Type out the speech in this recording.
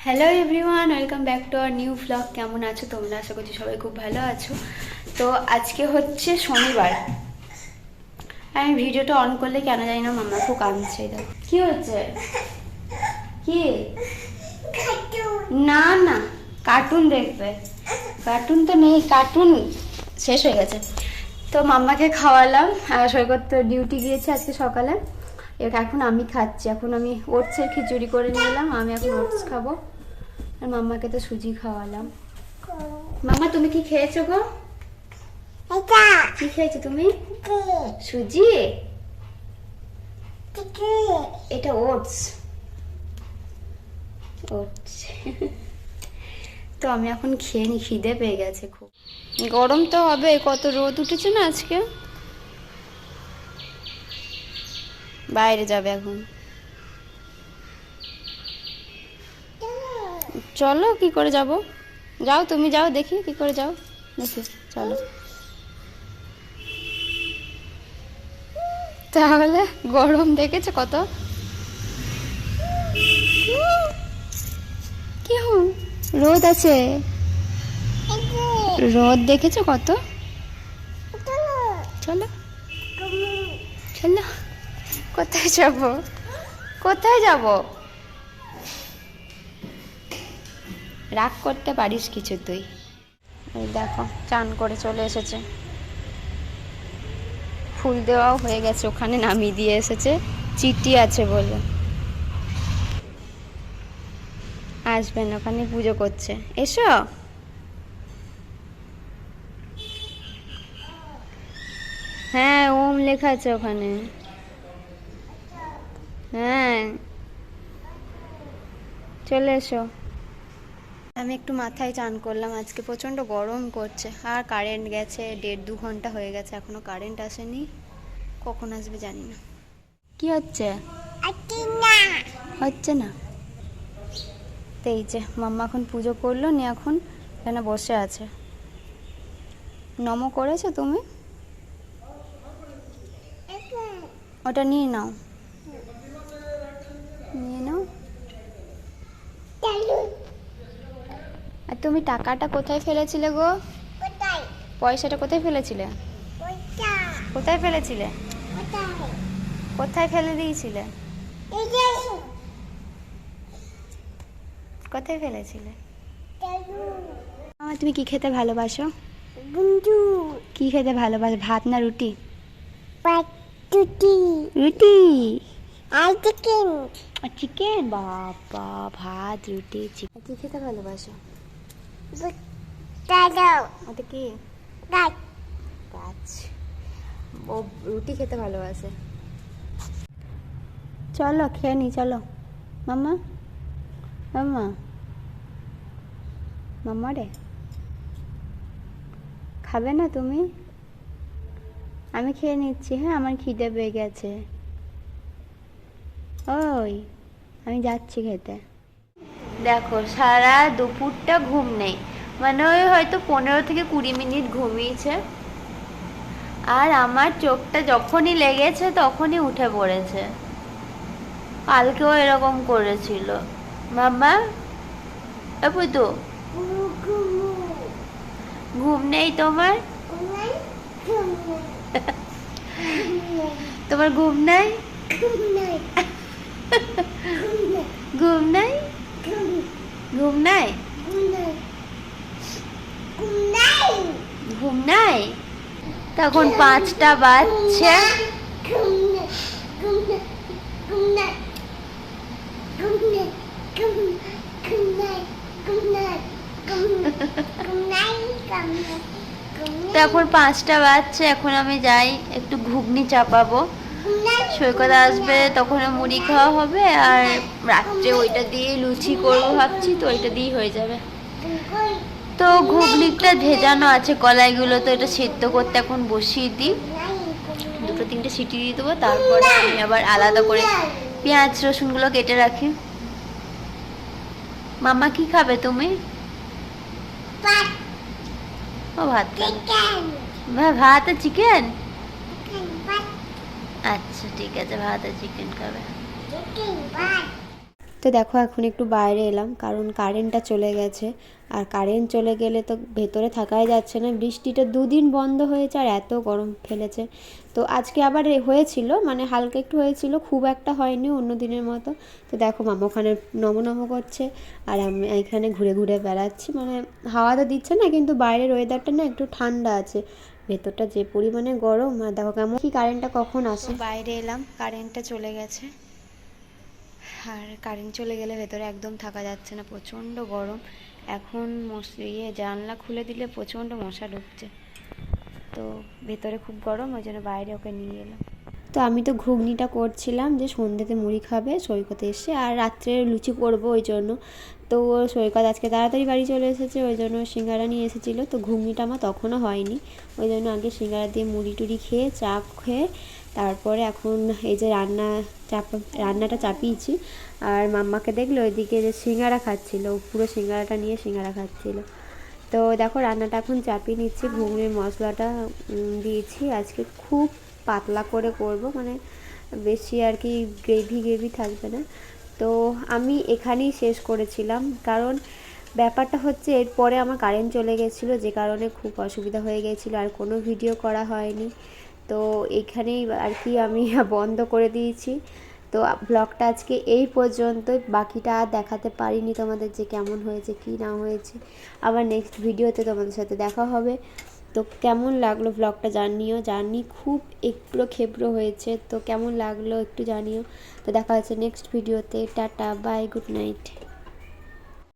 Hello everyone, welcome back to our new blog. কেমন আছো তোমরা? আশা করছি সবাই খুব ভালো আছো। তো আজকে হচ্ছে শনিবার। আমি ভিডিওটা অন করলে কেন জানি না মাম্মা খুব কাঁদছে। দেখো কি হচ্ছে, কি না না কার্টুন দেখবে? কার্টুন তো নেই, কার্টুন শেষ হয়ে গেছে। তো মাম্মাকে খাওয়ালাম, সৈকত তো ডিউটি গিয়েছে আজকে সকালে। এখন আমি খাচ্ছি, এখন আমি ওটসের খিচুড়ি করে নিলাম, আমি এখন ওটস খাবো। আর মাম্মাকে তো সুজি খাওয়ালাম। মাম্মা তুমি কি খেয়েছো গো? কি খেয়েছো তুমি? সুজি? এটা ওটস। ওটস তো আমি এখন খেয়ে নি, খিদে পেয়ে গেছে খুব। গরম তো হবে, কত রোদ উঠেছে না আজকে। বাইরে যাবে এখন? চলো, কি করে যাব? যাও, তুমি যাও, দেখি কি করে যাও, দেখি চলো। তাহলে গরম দেখেছো কত? কি রোদ আছে, রোদ দেখেছো কত? চলো চলো, কোথায় যাব? কোথায় যাব? রাগ করতে পারিস কিছু তুই? এই দেখো চান করে চলে এসেছে, ফুল দেওয়াও হয়ে গেছে, ওখানে নামিয়ে দিয়ে এসেছে, চিঠি আছে বলে। আসবেন, ওখানে পুজো করছে, এসো। হ্যাঁ, ওম লেখা আছে ওখানে। হ্যাঁ, চলে এসো। আমি একটু মাথায় চান করলাম, আজকে প্রচণ্ড গরম করছে। আর কারেন্ট গেছে, 1.5-2 ঘন্টা হয়ে গেছে, এখনো কারেন্ট আসেনি। কখন আসবে জানি না। কি হচ্ছে? হচ্ছে না। তো এই যে মাম্মা এখন পুজো করলো, নিয়ে এখন এখানে বসে আছে। নমো করেছো তুমি? ওটা নিয়ে নাও, নিয়ে নাও। আর তুমি টাকাটা কোথায় ফেলেছিলে গো? পয়সাটা কোথায় ফেলেছিলে? কোথায় ফেলেছিলে? কোথায় ফেলে দিয়েছিলে? কোথায় ফেলেছিলে? তুমি কি খেতে ভালোবাসো? কি খেতে ভালোবাসো, ভাত না রুটি? রুটি আর চিকেন। চিকেন, বাবা, ভাত রুটি চিকেন। কি খেতে ভালোবাসো? ওটা কি? গাছ। ও রুটি খেতে ভালোবাসে। চলো খেয়ে নি, চলো। মাম্মা, মাম্মা, মাম্মা রে, খাবে না তুমি? আমি খেয়ে নিচ্ছি, হ্যাঁ, আমার খিদে পেয়ে গেছে। ওই আমি যাচ্ছি খেতে। দেখো সারা দুপুরটা ঘুম নেই, মানে ওই হয়তো 15 থেকে 20 মিনিট ঘুমিয়েছে। আর আমার চোখটা যখনই লেগেছে তখনই উঠে পড়েছে। কালকেও এরকম করেছিল। মাম্মা, তো ঘুম নেই তোমার? তোমার ঘুম নাই? ঘুম নাই? ঘুম নাই? ঘুম নাই? তখন 5টা বাজছে। তখন 5টা বাজছে, এখন আমি যাই একটু ঘুগনি চাপাবো। সৈকত আসবে, তখন মুড়ি খাওয়া হবে, আর রাত্রে ওইটা দিয়ে লুচি করবো ভাবছি, তো ওইটা দিয়ে হয়ে যাবে। তো ঘুগনিটা ভেজানো আছে কলাইগুলো, তো এটা সেদ্ধ করতে এখন বসিয়ে দিই। 2-3টে সিটি দিয়ে দেবো, তারপরে আমি আবার আলাদা করে পেঁয়াজ রসুনগুলো কেটে রাখি। মাম্মা কি খাবে তুমি? ও ভাত খাবে, ভাত আর চিকেন? আচ্ছা ঠিক আছে, ভাত আর চিকেন খাবে। তো দেখো এখন একটু বাইরে এলাম, কারণ কারেন্টটা চলে গেছে। আর কারেন্ট চলে গেলে তো ভেতরে থাকাই যাচ্ছে না। বৃষ্টিটা 2 দিন বন্ধ হয়েছে আর এত গরম ফেলেছে। তো আজকে আবার হয়েছিল, মানে হালকা একটু হয়েছিল, খুব একটা হয়নি অন্য দিনের মতো। তো দেখো মামা ওখানে নমো করছে আর আমি এখানে ঘুরে ঘুরে বেড়াচ্ছি। মানে হাওয়া তো দিচ্ছে না, কিন্তু বাইরের ওয়েদারটা না একটু ঠান্ডা আছে, ভেতরটা যে পরিমাণে গরম। আর দেখো কেমন কি কারেন্টটা কখন আসে। বাইরে এলাম, কারেন্টটা চলে গেছে। আর কারেন্ট চলে গেলে ভেতরে একদম থাকা যাচ্ছে না, প্রচণ্ড গরম। এখন জানলা খুলে দিলে প্রচণ্ড মশা ঢুকছে, তো ভেতরে খুব গরম, ওই জন্য বাইরে ওকে নিয়ে এলাম। তো আমি তো ঘুগনিটা করছিলাম যে সন্ধ্যেতে মুড়ি খাবে সৈকত এসে, আর রাত্রে লুচি করবো ওই জন্য। তো সৈকত আজকে তাড়াতাড়ি বাড়ি চলে এসেছে, ওই জন্য সিঙ্গারা নিয়ে এসেছিলো। তো ঘুগনিটা আমার তখনও হয়নি, ওই জন্য আগে সিঙ্গারা দিয়ে মুড়ি টুড়ি খেয়ে চা খেয়ে তারপরে এখন এই যে রান্নাটা চাপিয়েছি। আর মাম্মাকে দেখলো ওইদিকে যে সিঙ্গারা খাচ্ছিলো, পুরো সিঙ্গারাটা নিয়ে সিঙ্গারা খাচ্ছিলো। তো দেখো রান্নাটা এখন চাপিয়ে নিচ্ছি, ঘুগনির মশলাটা দিয়েছি। আজকে খুব পাতলা করে করব, মানে বেশি আর কি গ্রেভি থাকবে না। তো আমি এখানেই শেষ করেছিলাম, কারণ ব্যাপারটা হচ্ছে এরপরে আমার কারেন্ট চলে গেছিলো, যে কারণে খুব অসুবিধা হয়ে গেছিলো, আর কোনো ভিডিও করা হয়নি। তো এইখানেই আর কি আমি বন্ধ করে দিয়েছি। তো ব্লগটা আজকে এই পর্যন্ত, বাকিটা আর দেখাতে পারিনি তোমাদের যে কেমন হয়েছে কি না হয়েছে। আবার নেক্সট ভিডিওতে তোমাদের সাথে দেখা হবে। তো কেমন লাগলো ব্লগটা জানিও, জানি খুব একটু খেবড়ো হয়েছে, তো কেমন লাগলো একটু জানিও। তো দেখা হচ্ছে নেক্সট ভিডিওতে। Tata, bye, good night.